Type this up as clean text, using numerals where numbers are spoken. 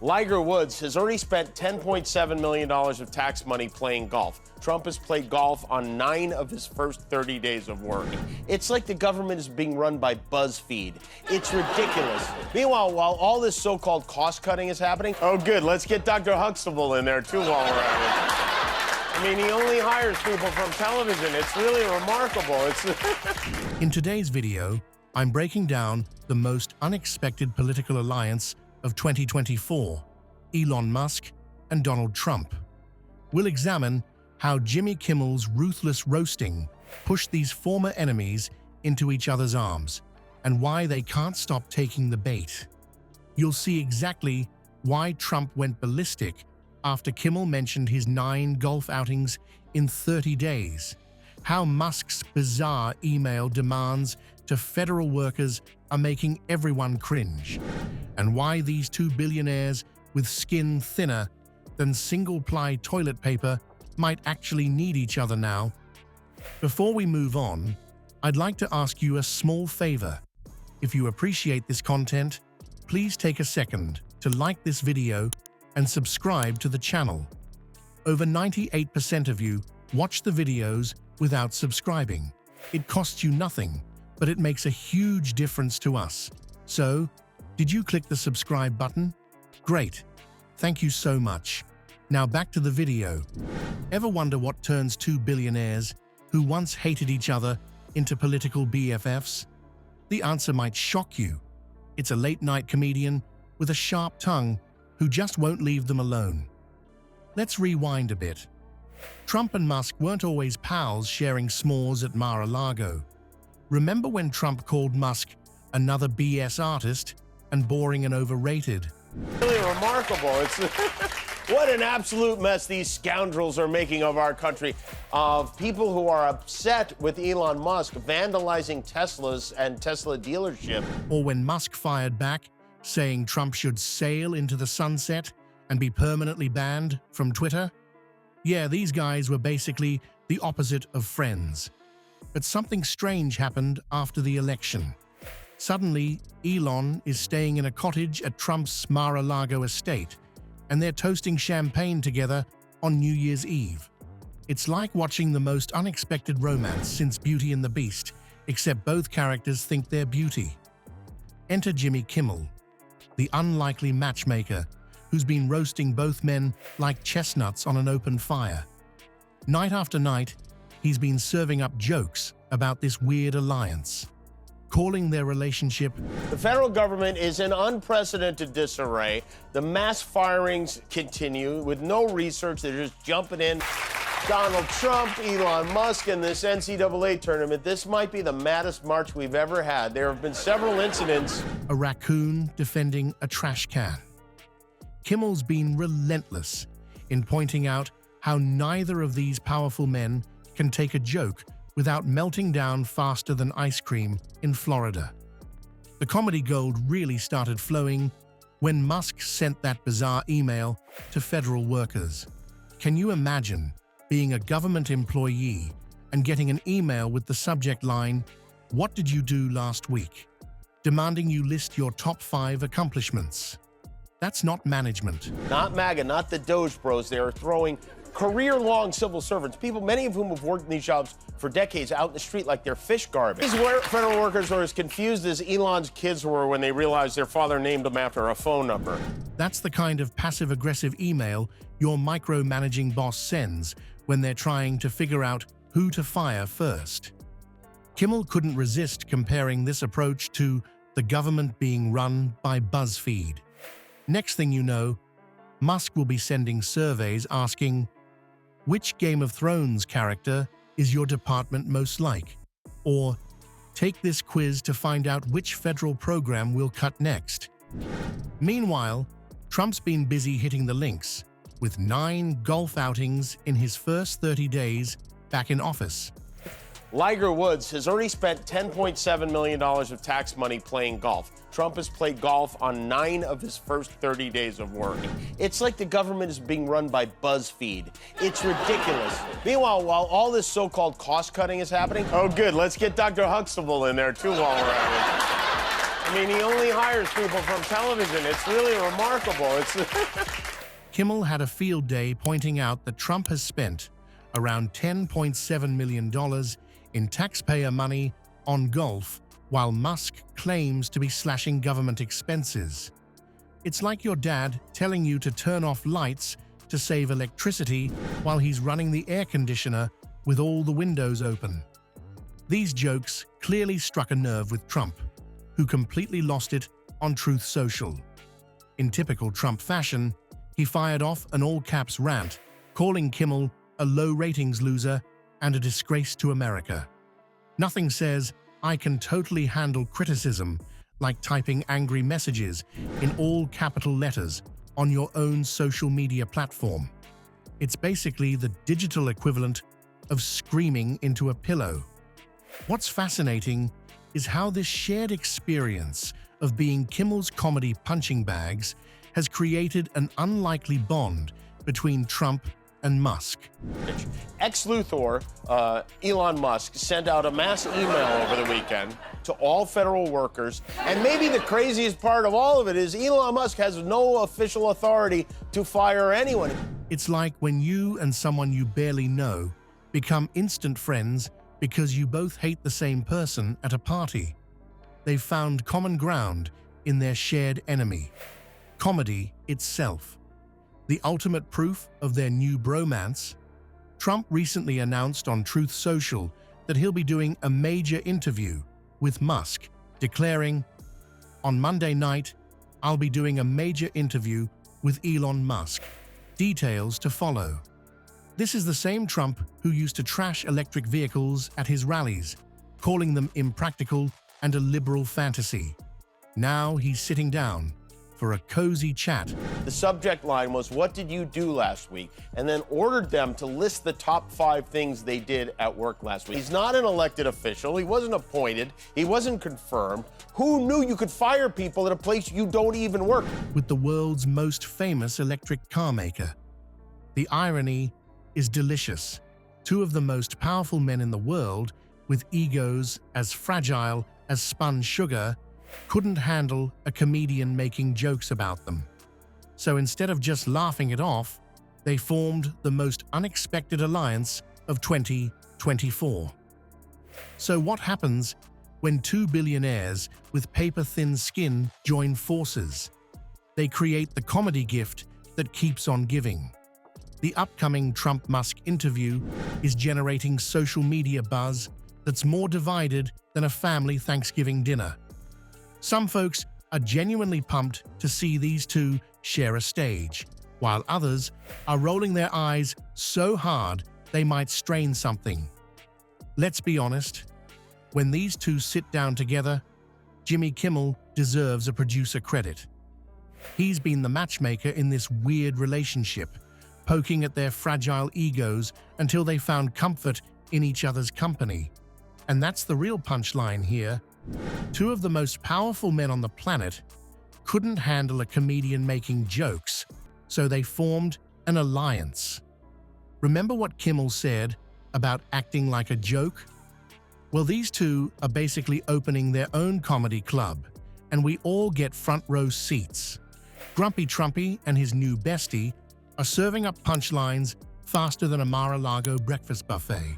Liger Woods has already spent $10.7 million of tax money playing golf. Trump has played golf on 9 of his first 30 days of work. It's like the government is being run by BuzzFeed. It's ridiculous. Meanwhile, while all this so-called cost-cutting is happening, oh good, let's get Dr. Huxtable in there too while we're at it. I mean, he only hires people from television. It's really remarkable. In today's video, I'm breaking down the most unexpected political alliance of 2024, Elon Musk and Donald Trump. We'll examine how Jimmy Kimmel's ruthless roasting pushed these former enemies into each other's arms and why they can't stop taking the bait. You'll see exactly why Trump went ballistic after Kimmel mentioned his 9 golf outings in 30 days, how Musk's bizarre email demands to federal workers are making everyone cringe, and why these 2 billionaires with skin thinner than single-ply toilet paper might actually need each other now. Before we move on, I'd like to ask you a small favor. If you appreciate this content, please take a second to like this video and subscribe to the channel. Over 98% of you watch the videos without subscribing. It costs you nothing, but it makes a huge difference to us. So, did you click the subscribe button? Great. Thank you so much. Now back to the video. Ever wonder what turns 2 billionaires who once hated each other into political BFFs? The answer might shock you. It's a late-night comedian with a sharp tongue who just won't leave them alone. Let's rewind a bit. Trump and Musk weren't always pals sharing s'mores at Mar-a-Lago. Remember when Trump called Musk another BS artist and boring and overrated? Really remarkable. What an absolute mess these scoundrels are making of our country, of people who are upset with Elon Musk vandalizing Teslas and Tesla dealership. Or when Musk fired back, saying Trump should sail into the sunset and be permanently banned from Twitter? Yeah, these guys were basically the opposite of friends. But something strange happened after the election. Suddenly, Elon is staying in a cottage at Trump's Mar-a-Lago estate, and they're toasting champagne together on New Year's Eve. It's like watching the most unexpected romance since Beauty and the Beast, except both characters think they're beauty. Enter Jimmy Kimmel, the unlikely matchmaker who's been roasting both men like chestnuts on an open fire. Night after night, he's been serving up jokes about this weird alliance, calling their relationship, "The federal government is in unprecedented disarray. The mass firings continue with no research. They're just jumping in. Donald Trump, Elon Musk, and this NCAA tournament. This might be the maddest March we've ever had. There have been several incidents." A raccoon defending a trash can. Kimmel's been relentless in pointing out how neither of these powerful men can take a joke without melting down faster than ice cream in Florida. The comedy gold really started flowing when Musk sent that bizarre email to federal workers. Can you imagine being a government employee and getting an email with the subject line, "What did you do last week?" demanding you list your top 5 accomplishments? That's not management. Not MAGA, not the Doge Bros. They are throwing career-long civil servants, people, many of whom have worked in these jobs for decades, out in the street like they're fish garbage. These federal workers are as confused as Elon's kids were when they realized their father named them after a phone number. That's the kind of passive-aggressive email your micromanaging boss sends when they're trying to figure out who to fire first. Kimmel couldn't resist comparing this approach to the government being run by BuzzFeed. Next thing you know, Musk will be sending surveys asking, "Which Game of Thrones character is your department most like?" Or, "Take this quiz to find out which federal program we'll cut next." Meanwhile, Trump's been busy hitting the links, with 9 golf outings in his first 30 days back in office. Liger Woods has already spent $10.7 million of tax money playing golf. Trump has played golf on 9 of his first 30 days of work. It's like the government is being run by BuzzFeed. It's ridiculous. Meanwhile, while all this so-called cost-cutting is happening, oh good, let's get Dr. Huxtable in there too while we're at it. I mean, he only hires people from television. It's really remarkable. Kimmel had a field day pointing out that Trump has spent around $10.7 million in taxpayer money on golf, while Musk claims to be slashing government expenses. It's like your dad telling you to turn off lights to save electricity while he's running the air conditioner with all the windows open. These jokes clearly struck a nerve with Trump, who completely lost it on Truth Social. In typical Trump fashion, he fired off an all-caps rant, calling Kimmel a low-ratings loser and a disgrace to America. Nothing says, "I can totally handle criticism," like typing angry messages in all capital letters on your own social media platform. It's basically the digital equivalent of screaming into a pillow. What's fascinating is how this shared experience of being Kimmel's comedy punching bags has created an unlikely bond between Trump and Musk. Ex-Luthor, Elon Musk, sent out a mass email over the weekend to all federal workers. And maybe the craziest part of all of it is Elon Musk has no official authority to fire anyone. It's like when you and someone you barely know become instant friends because you both hate the same person at a party. They've found common ground in their shared enemy, comedy itself. The ultimate proof of their new bromance. Trump recently announced on Truth Social that he'll be doing a major interview with Musk, declaring, "On Monday night, I'll be doing a major interview with Elon Musk. Details to follow." This is the same Trump who used to trash electric vehicles at his rallies, calling them impractical and a liberal fantasy. Now he's sitting down for a cozy chat. The subject line was, "What did you do last week?" and then ordered them to list the top 5 things they did at work last week. He's not an elected official. He wasn't appointed. He wasn't confirmed. Who knew you could fire people at a place you don't even work? With the world's most famous electric car maker. The irony is delicious. 2 of the most powerful men in the world, with egos as fragile as spun sugar, couldn't handle a comedian making jokes about them. So instead of just laughing it off, they formed the most unexpected alliance of 2024. So what happens when 2 billionaires with paper-thin skin join forces? They create the comedy gift that keeps on giving. The upcoming Trump-Musk interview is generating social media buzz that's more divided than a family Thanksgiving dinner. Some folks are genuinely pumped to see these two share a stage, while others are rolling their eyes so hard they might strain something. Let's be honest, when these two sit down together, Jimmy Kimmel deserves a producer credit. He's been the matchmaker in this weird relationship, poking at their fragile egos until they found comfort in each other's company. And that's the real punchline here. 2 of the most powerful men on the planet couldn't handle a comedian making jokes, so they formed an alliance. Remember what Kimmel said about acting like a joke? Well, these two are basically opening their own comedy club, and we all get front row seats. Grumpy Trumpy and his new bestie are serving up punchlines faster than a Mar-a-Lago breakfast buffet.